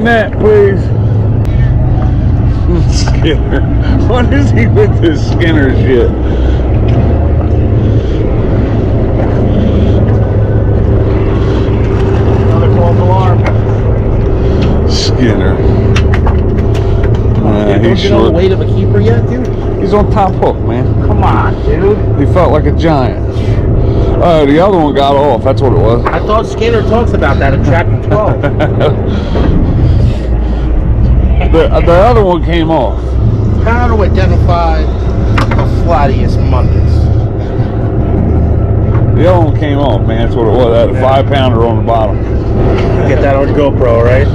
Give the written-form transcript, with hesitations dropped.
net, please. Skinner. What is he with this Skinner shit? Another false alarm. Skinner. He's short. On the weight of a keeper yet, dude? He's on top hook, man. Come on, dude. He felt like a giant. Oh, the other one got off. That's what it was. I thought Skinner talks about that in chapter 12. The other one came off. How to identify the flattiest mungus? The other one came off, man. That's what it was. That had a 5-pounder on the bottom. Get that on GoPro, right?